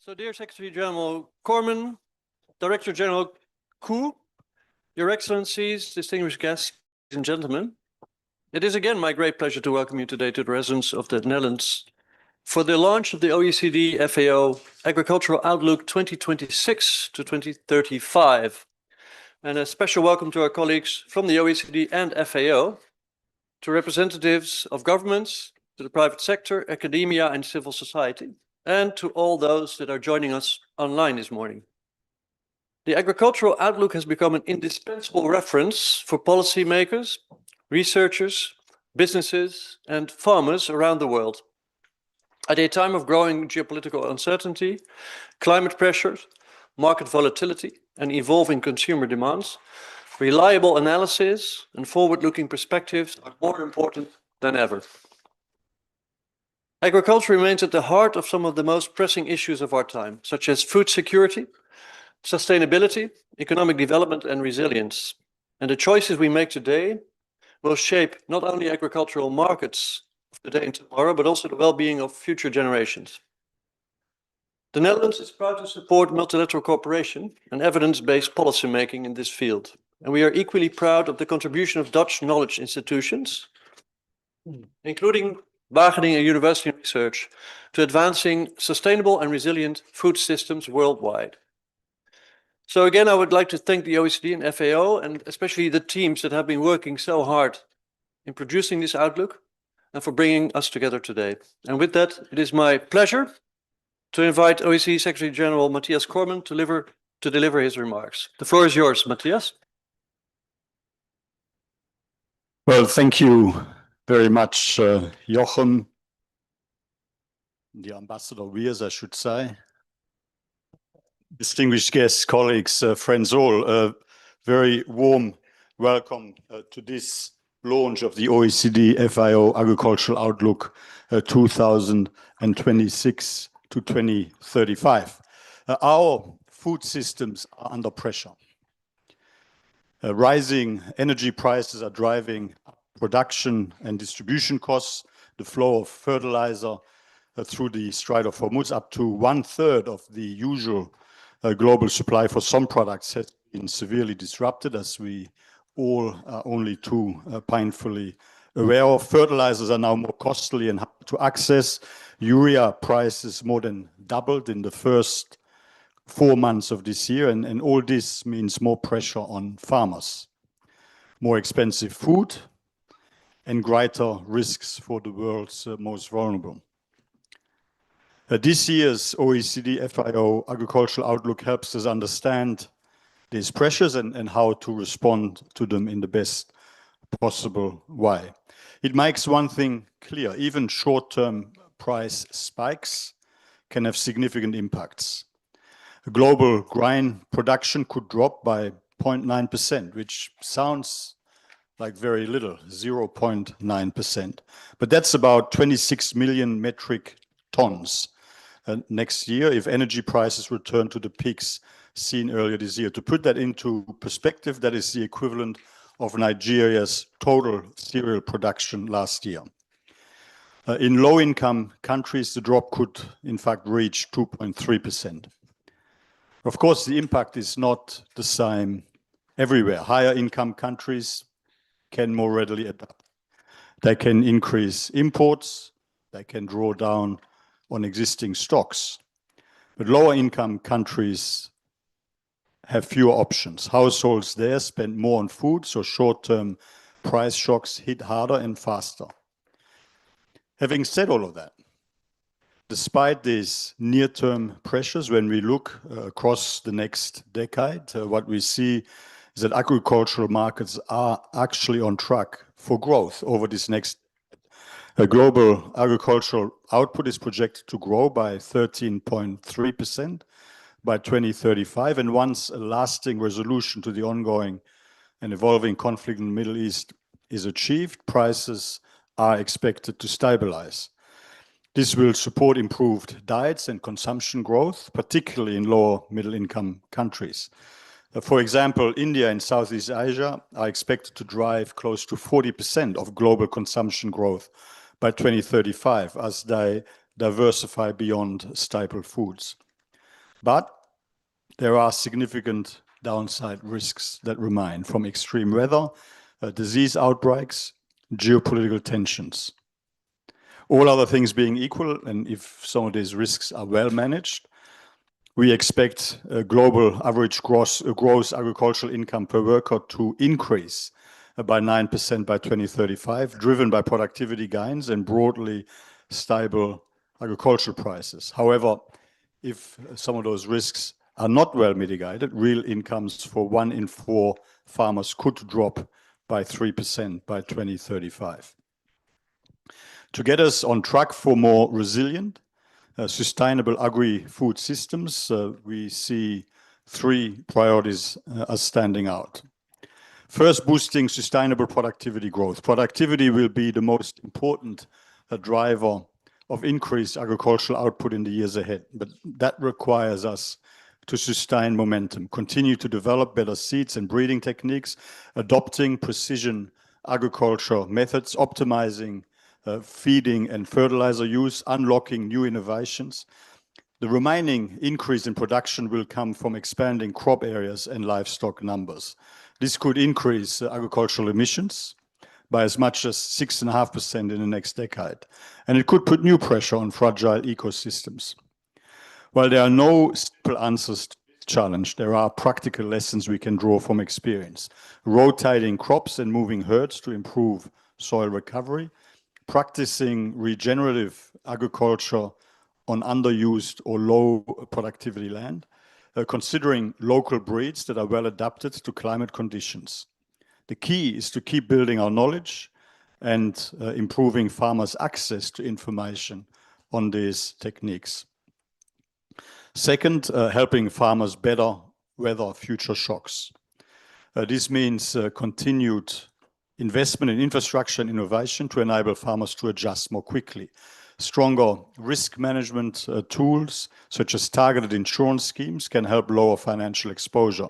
So, dear Secretary General Cormann, Director General Koo, Your Excellencies, distinguished guests and gentlemen, it is again my great pleasure to welcome you today to the residence of the Netherlands for the launch of the OECD-FAO Agricultural Outlook 2026 to 2035. And a special welcome to our colleagues from the OECD and FAO, to representatives of governments, to the private sector, academia, and civil society, and to all those that are joining us online this morning. The Agricultural Outlook has become an indispensable reference for policymakers, researchers, businesses, and farmers around the world. At a time of growing geopolitical uncertainty, climate pressures, market volatility, and evolving consumer demands, reliable analysis and forward-looking perspectives are more important than ever. Agriculture remains at the heart of some of the most pressing issues of our time, such as food security, sustainability, economic development, and resilience. And the choices we make today will shape not only agricultural markets of today and tomorrow, but also the well-being of future generations. The Netherlands is proud to support multilateral cooperation and evidence-based policymaking in this field. And we are equally proud of the contribution of Dutch knowledge institutions, including Wageningen University Research, to advancing sustainable and resilient food systems worldwide. So again, I would like to thank the OECD and FAO, and especially the teams that have been working so hard in producing this outlook and for bringing us together today. And with that, it is my pleasure to invite OECD Secretary General Mathias Cormann to deliver his remarks. The floor is yours, Mathias. Well, thank you very much, Jochem, the Ambassador Wiers, I should say. Distinguished guests, colleagues, friends all, a very warm welcome to this launch of the OECD-FAO Agricultural Outlook 2026 to 2035. Our food systems are under pressure. Rising energy prices are driving production and distribution costs, the flow of fertilizer through the Strait of Hormuz, up to 1/3 of the usual global supply for some products has been severely disrupted, as we all are only too painfully aware of. Fertilizers are now more costly and hard to access. Urea prices more than doubled in the first 4 months of this year, and all this means more pressure on farmers, more expensive food, and greater risks for the world's most vulnerable. This year's OECD-FAO Agricultural Outlook helps us understand these pressures and how to respond to them in the best possible way. It makes one thing clear: even short-term price spikes can have significant impacts. Global grain production could drop by 0.9%, which sounds like very little, 0.9%. But that's about 26 million metric tons next year if energy prices return to the peaks seen earlier this year. To put that into perspective, that is the equivalent of Nigeria's total cereal production last year. In low-income countries, the drop could, in fact, reach 2.3%. Of course, the impact is not the same everywhere. Higher-income countries can more readily adapt. They can increase imports, they can draw down on existing stocks. But lower-income countries have fewer options. Households there spend more on food, so short-term price shocks hit harder and faster. Having said all of that, despite these near-term pressures, when we look across the next decade, what we see is that agricultural markets are actually on track for growth over this next decade. Global agricultural output is projected to grow by 13.3% by 2035, and once a lasting resolution to the ongoing and evolving conflict in the Middle East is achieved, prices are expected to stabilize. This will support improved diets and consumption growth, particularly in lower middle-income countries. For example, India and Southeast Asia are expected to drive close to 40% of global consumption growth by 2035 as they diversify beyond staple foods. But there are significant downside risks that remain from extreme weather, disease outbreaks, geopolitical tensions. All other things being equal, and if some of these risks are well managed, we expect a global average gross agricultural income per worker to increase by 9% by 2035, driven by productivity gains and broadly stable agricultural prices. However, if some of those risks are not well mitigated, real incomes for 1 in 4 farmers could drop by 3% by 2035. To get us on track for more resilient, sustainable agri-food systems, we see 3 priorities as standing out. First, boosting sustainable productivity growth. Productivity will be the most important driver of increased agricultural output in the years ahead, but that requires us to sustain momentum, continue to develop better seeds and breeding techniques, adopting precision agriculture methods, optimizing feeding and fertilizer use, unlocking new innovations. The remaining increase in production will come from expanding crop areas and livestock numbers. This could increase agricultural emissions by as much as 6.5% in the next decade, and it could put new pressure on fragile ecosystems. While there are no simple answers to this challenge, there are practical lessons we can draw from experience. Rotating crops and moving herds to improve soil recovery, practicing regenerative agriculture on underused or low productivity land, considering local breeds that are well adapted to climate conditions. The key is to keep building our knowledge and improving farmers' access to information on these techniques. Second, helping farmers better weather future shocks. This means continued investment in infrastructure and innovation to enable farmers to adjust more quickly. Stronger risk management tools, such as targeted insurance schemes, can help lower financial exposure.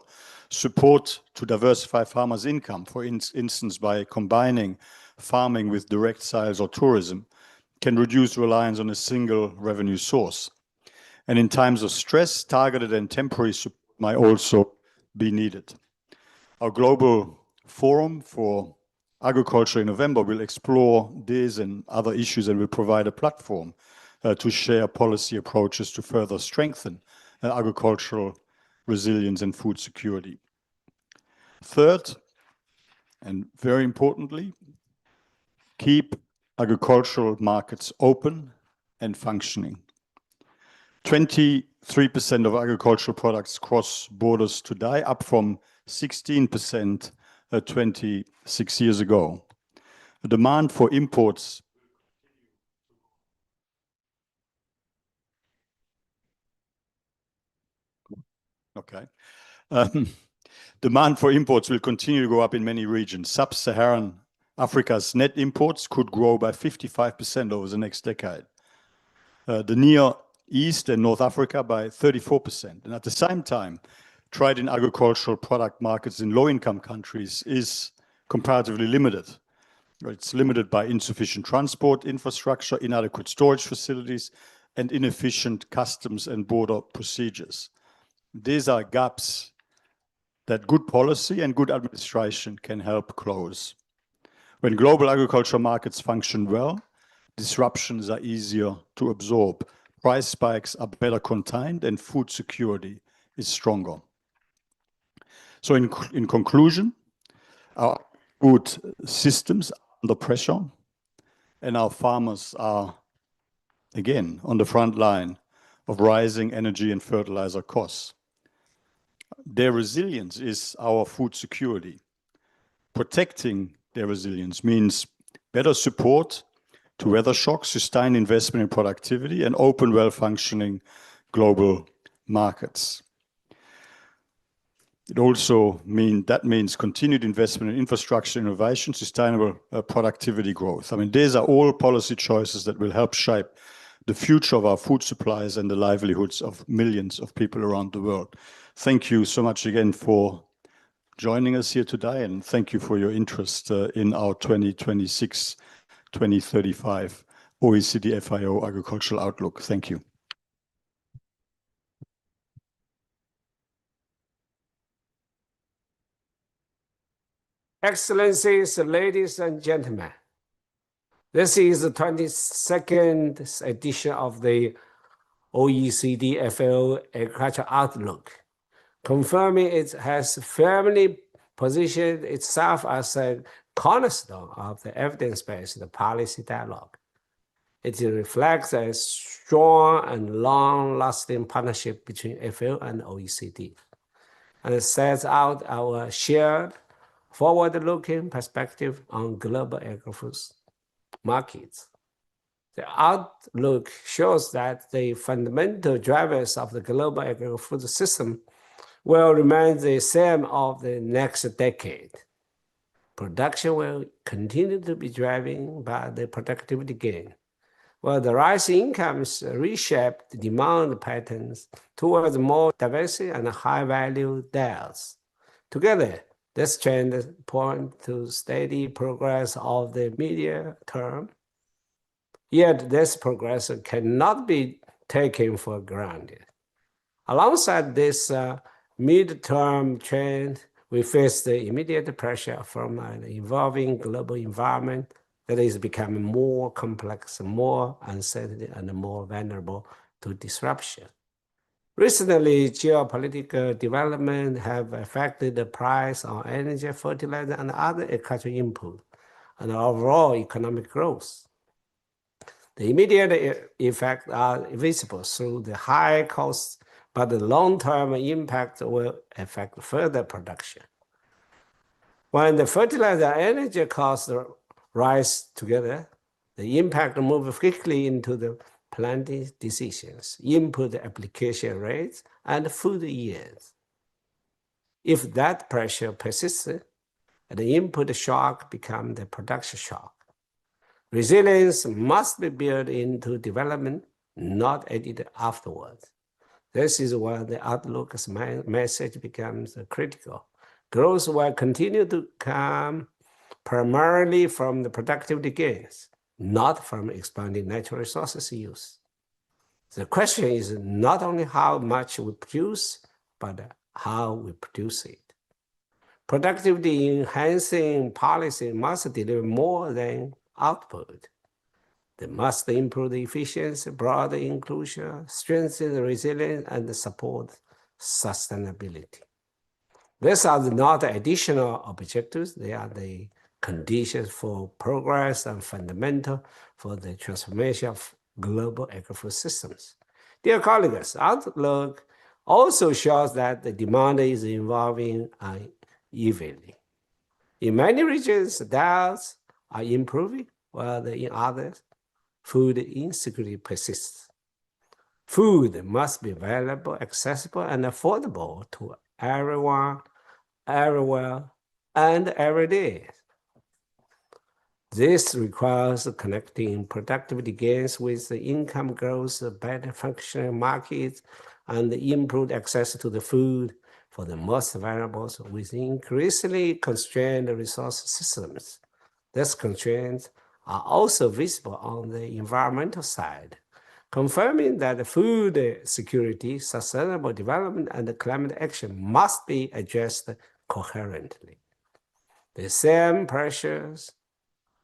Support to diversify farmers' income, for instance, by combining farming with direct sales or tourism, can reduce reliance on a single revenue source. And in times of stress, targeted and temporary support might also be needed. Our global forum for agriculture in November will explore these and other issues and will provide a platform to share policy approaches to further strengthen agricultural resilience and food security. Third, and very importantly, keep agricultural markets open and functioning. 23% of agricultural products cross borders today, up from 16% 26 years ago. The demand for imports demand for imports will continue to go up in many regions. Sub-Saharan Africa's net imports could grow by 55% over the next decade. The Near East and North Africa by 34%. And at the same time, trade in agricultural product markets in low-income countries is comparatively limited. It's limited by insufficient transport infrastructure, inadequate storage facilities, and inefficient customs and border procedures. These are gaps that good policy and good administration can help close. When global agriculture markets function well, disruptions are easier to absorb. Price spikes are better contained and food security is stronger. So in conclusion, our food systems are under pressure and our farmers are, again, on the front line of rising energy and fertilizer costs. Their resilience is our food security. Protecting their resilience means better support to weather shocks, sustained investment in productivity, and open, well-functioning global markets. It also means continued investment in infrastructure, innovation, sustainable productivity growth. I mean, these are all policy choices that will help shape the future of our food supplies and the livelihoods of millions of people around the world. Thank you so much again for joining us here today, and thank you for your interest in our 2026-2035 OECD-FAO Agricultural Outlook. Thank you. Excellencies, ladies and gentlemen, this is the 22nd edition of the OECD-FAO Agricultural Outlook, confirming it has firmly positioned itself as a cornerstone of the evidence-based policy dialogue. It reflects a strong and long-lasting partnership between FAO and OECD, and it sets out our shared forward-looking perspective on global agri-food markets. The outlook shows that the fundamental drivers of the global agri-food system will remain the same of the next decade. Production will continue to be driven by the productivity gain, while the rising incomes reshape the demand patterns towards more diversity and high-value diets. Together, this trend points to steady progress of the medium term. Yet this progress cannot be taken for granted. Alongside this mid-term trend, we face the immediate pressure from an evolving global environment that is becoming more complex, more uncertain, and more vulnerable to disruption. Recently, geopolitical development have affected the price of energy, fertilizer, and other agricultural input, and overall economic growth. The immediate effects are visible through the high costs, but the long-term impact will affect further production. When the fertilizer and energy costs rise together, the impact moves quickly into the planting decisions, input application rates, and food yields. If that pressure persists, the input shock becomes the production shock. Resilience must be built into development, not added afterwards. This is where the outlook's message becomes critical. Growth will continue to come primarily from the productivity gains, not from expanding natural resources use. The question is not only how much we produce, but how we produce it. Productivity-enhancing policy must deliver more than output. They must improve the efficiency, broaden inclusion, strengthen the resilience, and support sustainability. These are not additional objectives, they are the conditions for progress and fundamental for the transformation of global agri-food systems. Dear colleagues, Outlook also shows that the demand is evolving unevenly. In many regions, diets are improving, while in others, food insecurity persists. Food must be available, accessible, and affordable to everyone, everywhere, and every day. This requires connecting productivity gains with the income growth, better functioning markets, and improved access to the food for the most vulnerable with increasingly constrained resource systems. These constraints are also visible on the environmental side, confirming that food security, sustainable development, and climate action must be addressed coherently. The same pressures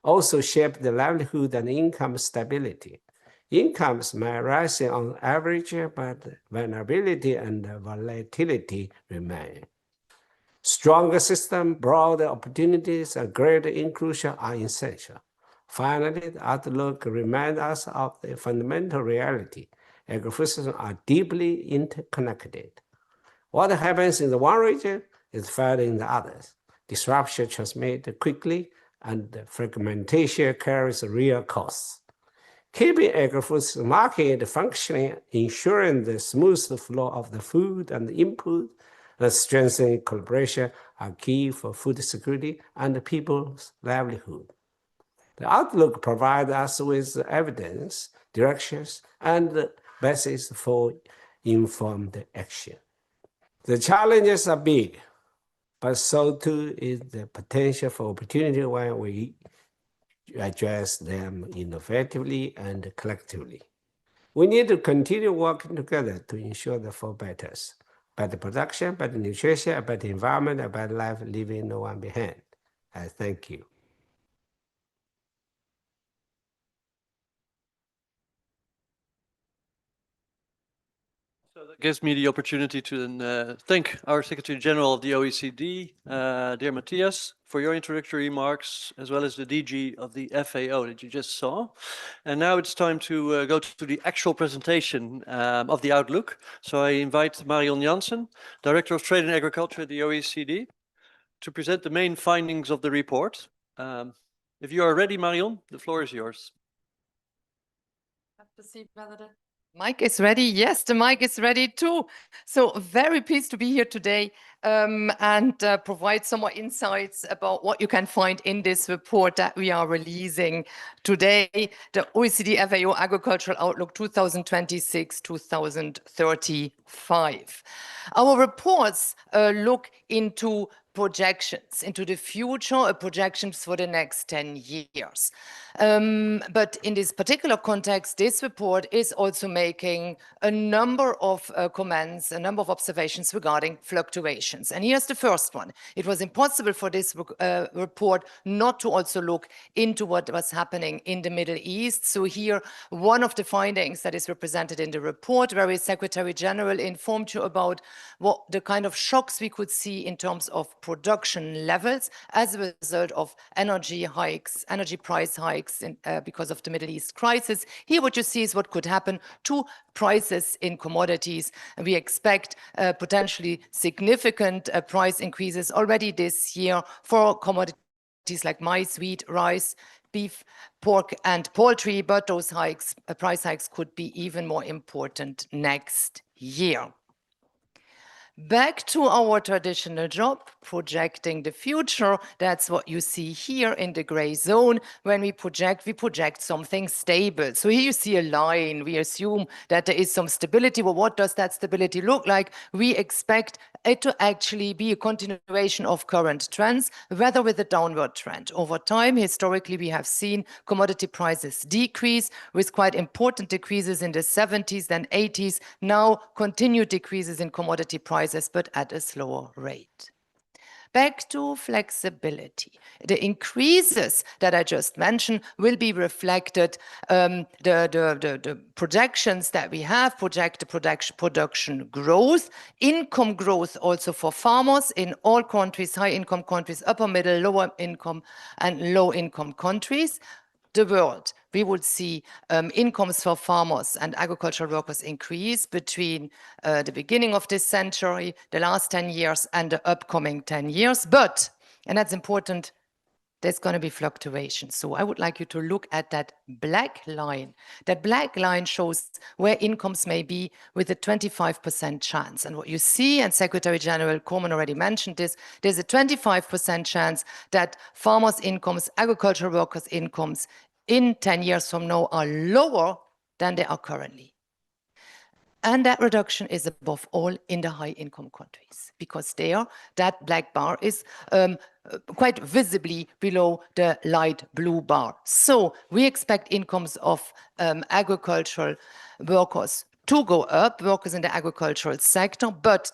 also shape the livelihood and income stability. Incomes may rise on average, but vulnerability and volatility remain. Stronger system, broader opportunities, and greater inclusion are essential. Finally, the outlook reminds us of the fundamental reality. Agri-food systems are deeply interconnected. What happens in the one region is felt in the others. Disruption transmits quickly, and fragmentation carries real costs. Keeping agri-food market functioning, ensuring the smooth flow of the food and the input, and strengthening collaboration are key for food security and people's livelihood. The outlook provides us with evidence, directions, and basis for informed action. The challenges are big, but so too is the potential for opportunity when we address them innovatively and collectively. We need to continue working together to ensure the four better production, better nutrition, better environment, and better life, leaving no one behind. Thank you. So that gives me the opportunity to thank our Secretary General of the OECD, dear Mathias, for your introductory remarks, as well as the DG of the FAO that you just saw. And now it's time to go to the actual presentation of the Outlook. So I invite Marion Jansen, Director of Trade and Agriculture at the OECD, to present the main findings of the report. If you are ready, Marion, the floor is yours. Have to see whether the mic is ready. Yes, the mic is ready too. So very pleased to be here today and provide some more insights about what you can find in this report that we are releasing today, the OECD-FAO Agricultural Outlook 2026-2035. Our reports look into projections into the future, projections for the next 10 years. But in this particular context, this report is also making a number of comments, a number of observations regarding fluctuations. And here's the first one. It was impossible for this report not to also look into what was happening in the Middle East. So here, one of the findings that is represented in the report, where the Secretary General informed you about what the kind of shocks we could see in terms of production levels as a result of energy price hikes because of the Middle East crisis. Here what you see is what could happen to prices in commodities. And we expect potentially significant price increases already this year for commodities like maize, wheat, rice, beef, pork, and poultry, but those price hikes could be even more important next year. Back to our traditional job, projecting the future. That's what you see here in the gray zone. When we project something stable. So here you see a line. We assume that there is some stability. Well, what does that stability look like? We expect it to actually be a continuation of current trends, rather with a downward trend. Over time, historically, we have seen commodity prices decrease with quite important decreases in the 70s, then 80s, now continued decreases in commodity prices, but at a slower rate. Back to flexibility. The increases that I just mentioned will be reflected, the projections that we have project the production growth, income growth also for farmers in all countries, high income countries, upper middle, lower income and low income countries. The world, we would see incomes for farmers and agricultural workers increase between the beginning of this century, the last 10 years, and the upcoming 10 years. But, and that's important, there's going to be fluctuations. So I would like you to look at that black line. That black line shows where incomes may be with a 25% chance. And what you see, and Secretary General Cormann already mentioned this, there's a 25% chance that farmers' incomes, agricultural workers' incomes in 10 years from now are lower than they are currently. And that reduction is above all in the high income countries, because there, that black bar is quite visibly below the light blue bar. So we expect incomes of agricultural workers to go up, workers in the agricultural sector, but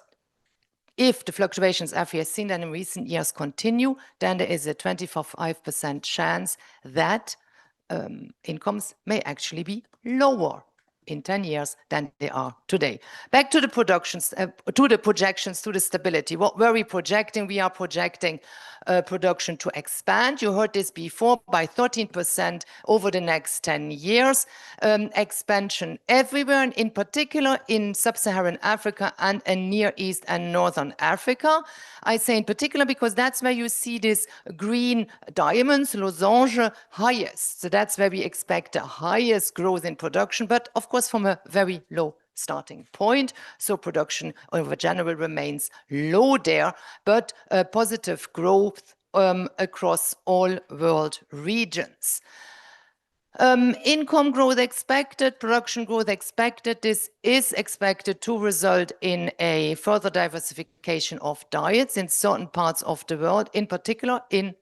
if the fluctuations as we have seen them in recent years continue, then there is a 25% chance that incomes may actually be lower in 10 years than they are today. Back to the projections, to the stability. What were we projecting? We are projecting production to expand. You heard this before, by 13% over the next 10 years. Expansion everywhere, and in particular in sub-Saharan Africa and in Near East and Northern Africa. I say in particular because that's where you see this green diamonds, losange, highest. So that's where we expect the highest growth in production, but of course from a very low starting point. So production over general remains low there, but positive growth across all world regions. Income growth expected, production growth expected. This is expected to result in a further diversification of diets in certain parts of the world, in particular in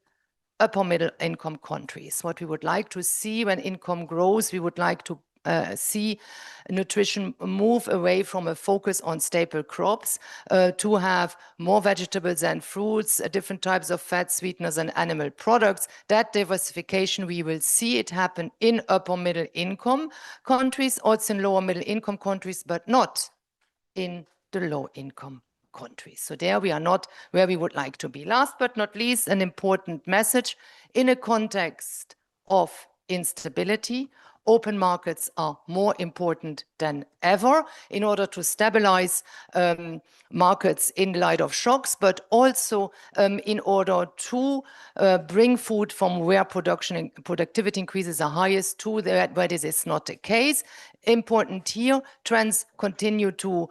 upper middle income countries. What we would like to see when income grows, we would like to see nutrition move away from a focus on staple crops to have more vegetables and fruits, different types of fat, sweeteners, and animal products. That diversification, we will see it happen in upper middle income countries, also in lower middle income countries, but not in the low income countries. So there we are not where we would like to be. Last but not least, an important message in a context of instability. Open markets are more important than ever in order to stabilize markets in light of shocks, but also in order to bring food from where production and productivity increases are highest to where this is not the case. Important here, trends continue to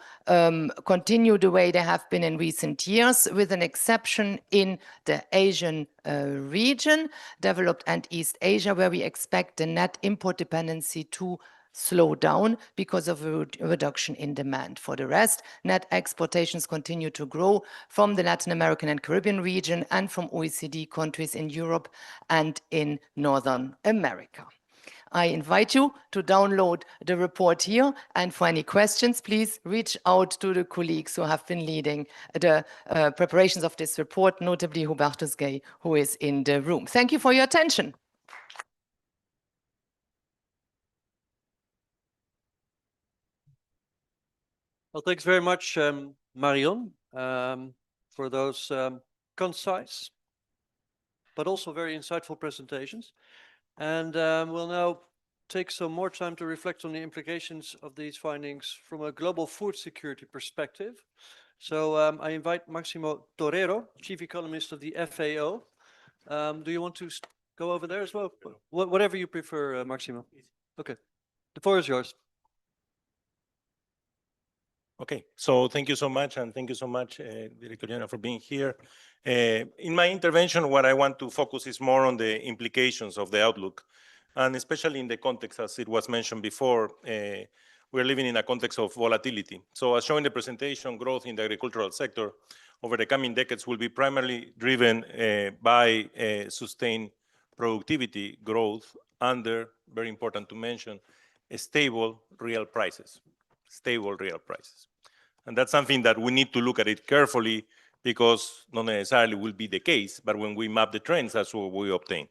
continue the way they have been in recent years, with an exception in the Asian region, developed and East Asia, where we expect the net import dependency to slow down because of a reduction in demand. For the rest, net exportations continue to grow from the Latin American and Caribbean region and from OECD countries in Europe and in Northern America. I invite you to download the report here, and for any questions, please reach out to the colleagues who have been leading the preparations of this report, notably Hubertus Gay, who is in the room. Thank you for your attention. Well, thanks very much, Marion, for those concise, but also very insightful presentations. And we'll now take some more time to reflect on the implications of these findings from a global food security perspective. So I invite Maximo Torero, Chief Economist of the FAO. Do you want to go over there as well? Whatever you prefer, Maximo. Okay, the floor is yours. Okay, so thank you so much, and thank you so much, Director General, for being here. In my intervention, what I want to focus is more on the implications of the outlook, and especially in the context, as it was mentioned before, we're living in a context of volatility. So as shown in the presentation, growth in the agricultural sector over the coming decades will be primarily driven by sustained productivity growth under, very important to mention, stable real prices. Stable real prices. And that's something that we need to look at it carefully, because not necessarily will be the case, but when we map the trends, that's what we obtain.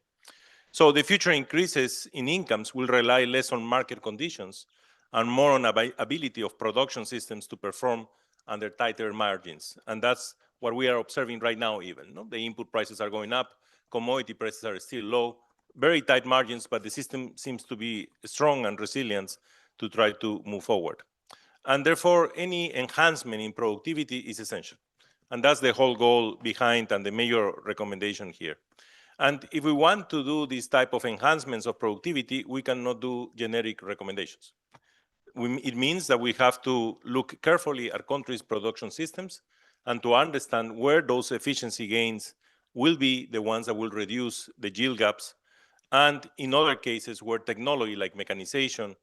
So the future increases in incomes will rely less on market conditions and more on ability of production systems to perform under tighter margins. And that's what we are observing right now even. No? The input prices are going up, commodity prices are still low, very tight margins, but the system seems to be strong and resilient to try to move forward. And therefore, any enhancement in productivity is essential. And that's the whole goal behind and the major recommendation here. And if we want to do this type of enhancements of productivity, we cannot do generic recommendations. It means that we have to look carefully at countries' production systems and to understand where those efficiency gains will be the ones that will reduce the yield gaps, and in other cases where technology like mechanization,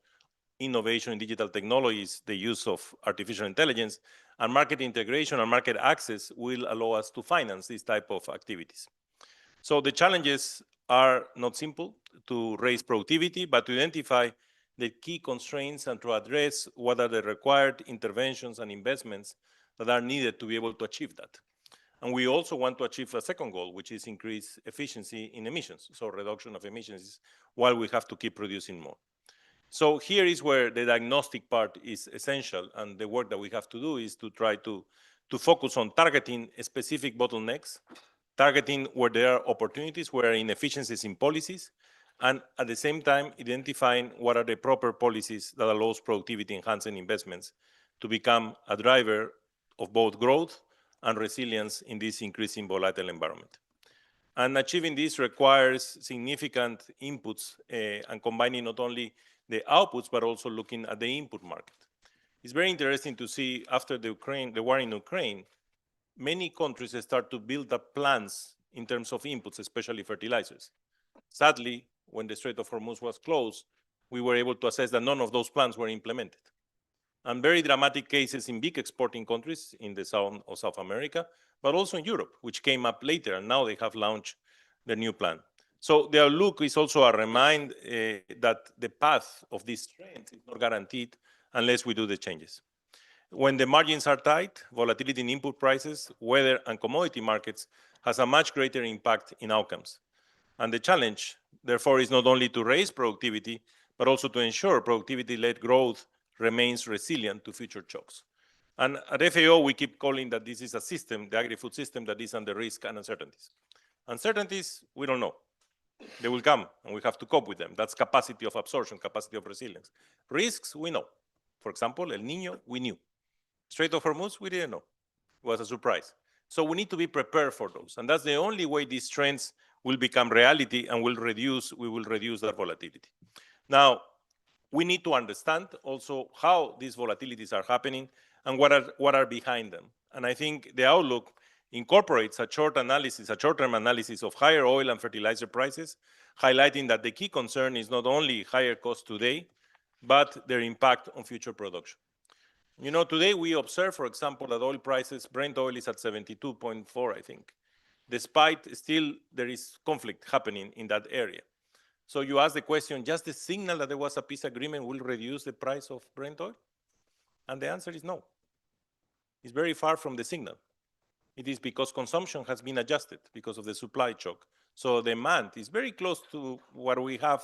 innovation in digital technologies, the use of artificial intelligence, and market integration and market access will allow us to finance these type of activities. So the challenges are not simple to raise productivity, but to identify the key constraints and to address what are the required interventions and investments that are needed to be able to achieve that. And we also want to achieve a second goal, which is increase efficiency in emissions, so reduction of emissions, while we have to keep producing more. So here is where the diagnostic part is essential, and the work that we have to do is to try to focus on targeting specific bottlenecks, targeting where there are opportunities, where there are inefficiencies in policies, and at the same time identifying what are the proper policies that allows productivity enhancing investments to become a driver of both growth and resilience in this increasing volatile environment. And achieving this requires significant inputs and combining not only the outputs, but also looking at the input market. It's very interesting to see after the war in Ukraine, many countries start to build up plans in terms of inputs, especially fertilizers. Sadly, when the Strait of Hormuz was closed, we were able to assess that none of those plans were implemented. And very dramatic cases in big exporting countries in the south of South America, but also in Europe, which came up later, and now they have launched their new plan. So the outlook is also a reminder that the path of this trend is not guaranteed unless we do the changes. When the margins are tight, volatility in input prices, weather, and commodity markets has a much greater impact in outcomes. And the challenge, therefore, is not only to raise productivity, but also to ensure productivity-led growth remains resilient to future shocks. And at FAO, we keep calling that this is a system, the agri-food system, that is under risk and uncertainties. Uncertainties, we don't know. They will come, and we have to cope with them. That's capacity of absorption, capacity of resilience. Risks, we know. For example, El Niño, we knew. Strait of Hormuz, we didn't know. It was a surprise. So we need to be prepared for those. And that's the only way these trends will become reality and we will reduce that volatility. Now, we need to understand also how these volatilities are happening and what are behind them. And I think the outlook incorporates a short-term analysis of higher oil and fertilizer prices, highlighting that the key concern is not only higher costs today, but their impact on future production. You know, today we observe, for example, that oil prices, Brent oil is at 72.4, I think, despite still there is conflict happening in that area. So you ask the question, just the signal that there was a peace agreement will reduce the price of Brent oil? And the answer is no. It's very far from the signal. It is because consumption has been adjusted because of the supply shock. So demand is very close to what we have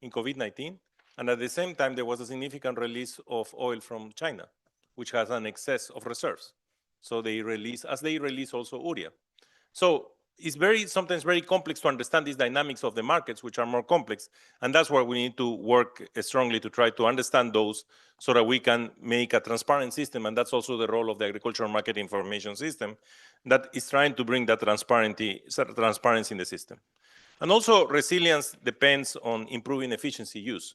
in COVID-19. And at the same time, there was a significant release of oil from China, which has an excess of reserves. So they release also urea. So it's sometimes very complex to understand these dynamics of the markets, which are more complex. And that's where we need to work strongly to try to understand those so that we can make a transparent system. And that's also the role of the Agricultural Market Information System that is trying to bring that transparency in the system. And also resilience depends on improving efficiency use.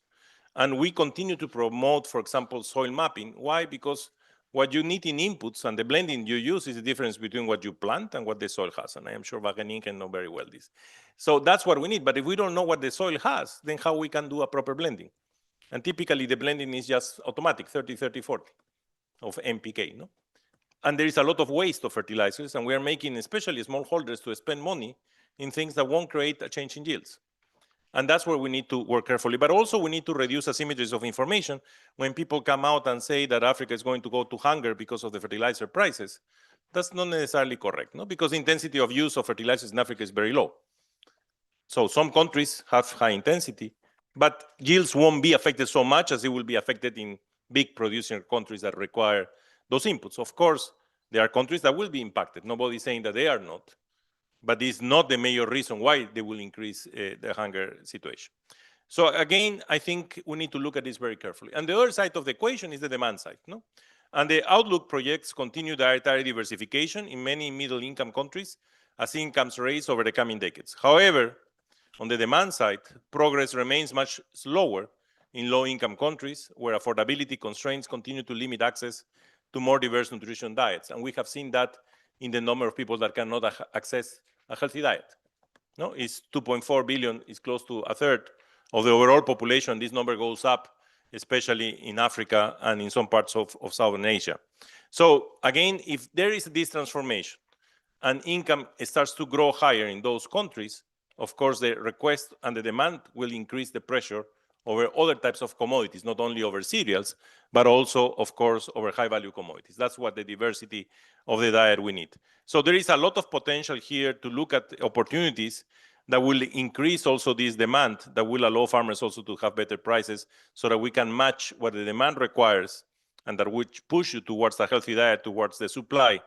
And we continue to promote, for example, soil mapping. Why? Because what you need in inputs and the blending you use is the difference between what you plant and what the soil has. And I am sure Waganin can know very well this. So that's what we need. But if we don't know what the soil has, then how we can do a proper blending? And typically the blending is just automatic, 30, 30, 40 of NPK. No? And there is a lot of waste of fertilizers. And we are making, especially smallholders, to spend money in things that won't create a change in yields. And that's where we need to work carefully. But also we need to reduce asymmetries of information. When people come out and say that Africa is going to go to hunger because of the fertilizer prices, that's not necessarily correct, no? Because the intensity of use of fertilizers in Africa is very low. So some countries have high intensity, but yields won't be affected so much as it will be affected in big producing countries that require those inputs. Of course, there are countries that will be impacted. Nobody's saying that they are not. But it's not the major reason why they will increase the hunger situation. So again, I think we need to look at this very carefully. And the other side of the equation is the demand side, no? And the outlook projects continued dietary diversification in many middle-income countries as incomes rise over the coming decades. However, on the demand side, progress remains much slower in low-income countries where affordability constraints continue to limit access to more diverse nutrition diets. And we have seen that in the number of people that cannot access a healthy diet. No, it's 2.4 billion, is close to a third of the overall population. This number goes up, especially in Africa and in some parts of Southern Asia. So again, if there is this transformation and income starts to grow higher in those countries, of course, the request and the demand will increase the pressure over other types of commodities, not only over cereals, but also, of course, over high-value commodities. That's what the diversity of the diet we need. So there is a lot of potential here to look at opportunities that will increase also this demand, that will allow farmers also to have better prices so that we can match what the demand requires and that which push you towards a healthy diet, towards the supply,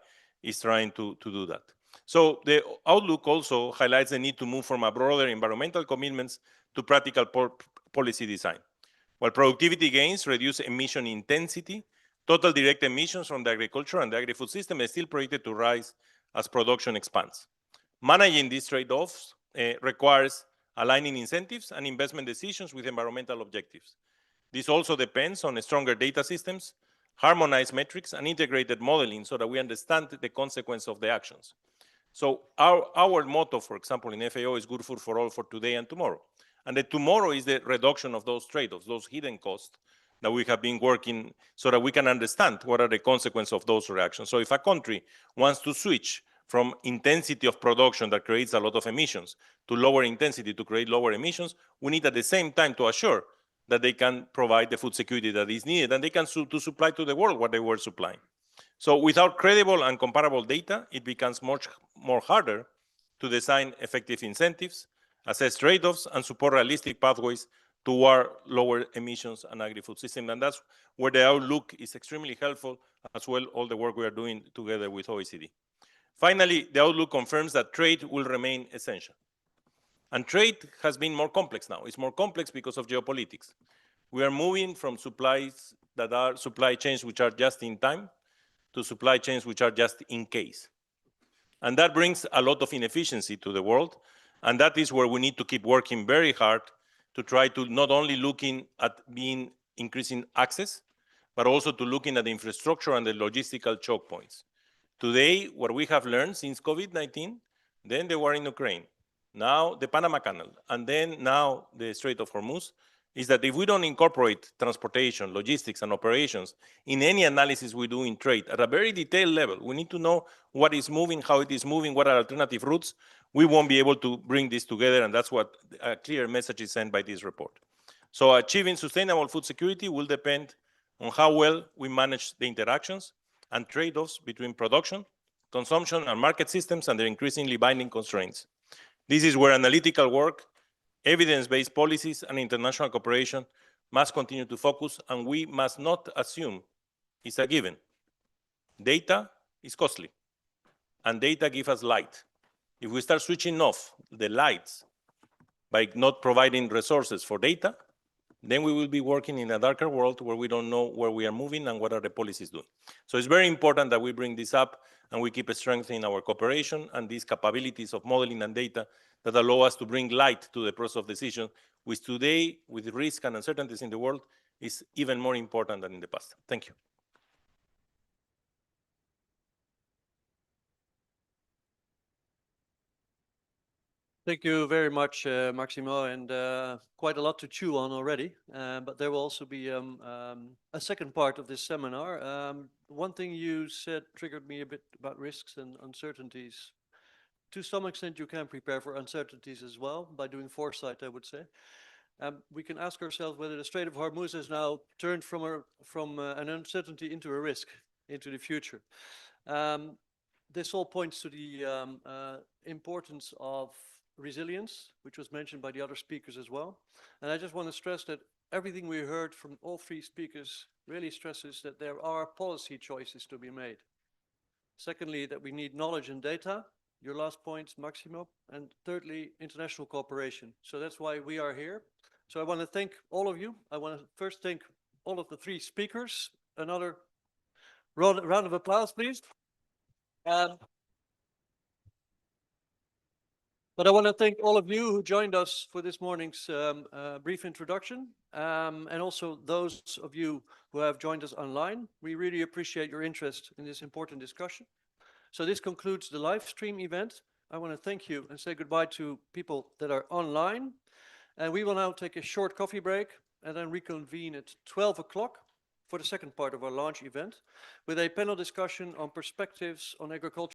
is trying to do that. So the outlook also highlights the need to move from a broader environmental commitments to practical policy design. While productivity gains reduce emission intensity, total direct emissions from the agriculture and the agri-food system is still projected to rise as production expands. Managing these trade-offs requires aligning incentives and investment decisions with environmental objectives. This also depends on stronger data systems, harmonized metrics, and integrated modeling so that we understand the consequence of the actions. So our motto, for example, in FAO is good food for all for today and tomorrow. And the tomorrow is the reduction of those trade-offs, those hidden costs that we have been working so that we can understand what are the consequences of those reactions. So if a country wants to switch from intensity of production that creates a lot of emissions to lower intensity to create lower emissions, we need at the same time to assure that they can provide the food security that is needed and they can to supply to the world what they were supplying. So without credible and comparable data, it becomes much more harder to design effective incentives, assess trade-offs, and support realistic pathways toward lower emissions and agri-food system. And that's where the outlook is extremely helpful, as well all the work we are doing together with OECD. Finally, the outlook confirms that trade will remain essential. And trade has been more complex now. It's more complex because of geopolitics. We are moving from supplies that are supply chains which are just in time to supply chains which are just in case. And that brings a lot of inefficiency to the world. And that is where we need to keep working very hard to try to not only looking at increasing access, but also to looking at the infrastructure and the logistical choke points. Today, what we have learned since COVID-19, then the war in Ukraine, now the Panama Canal, and then now the Strait of Hormuz, is that if we don't incorporate transportation, logistics, and operations in any analysis we do in trade at a very detailed level, we need to know what is moving, how it is moving, what are alternative routes, we won't be able to bring this together, and that's what a clear message is sent by this report. So achieving sustainable food security will depend on how well we manage the interactions and trade-offs between production, consumption, and market systems and their increasingly binding constraints. This is where analytical work, evidence-based policies, and international cooperation must continue to focus, and we must not assume it's a given. Data is costly, and data gives us light. If we start switching off the lights by not providing resources for data, then we will be working in a darker world where we don't know where we are moving and what are the policies doing. So it's very important that we bring this up and we keep strengthening our cooperation and these capabilities of modeling and data that allow us to bring light to the process of decision, which today, with risk and uncertainties in the world, is even more important than in the past. Thank you. Thank you very much, Maximo, and quite a lot to chew on already. But there will also be a second part of this seminar. One thing you said triggered me a bit about risks and uncertainties. To some extent, you can prepare for uncertainties as well by doing foresight, I would say. We can ask ourselves whether the Strait of Hormuz has now turned from an uncertainty into a risk, into the future. This all points to the importance of resilience, which was mentioned by the other speakers as well. And I just want to stress that everything we heard from all three speakers really stresses that there are policy choices to be made. Secondly, that we need knowledge and data, your last point, Maximo. And thirdly, international cooperation. So that's why we are here. So I want to thank all of you. I want to first thank all of the three speakers. Another round of applause, please. But I want to thank all of you who joined us for this morning's brief introduction, and also those of you who have joined us online. We really appreciate your interest in this important discussion. So this concludes the live stream event. I want to thank you and say goodbye to people that are online. And we will now take a short coffee break and then reconvene at 12 o'clock for the second part of our launch event with a panel discussion on perspectives on agriculture.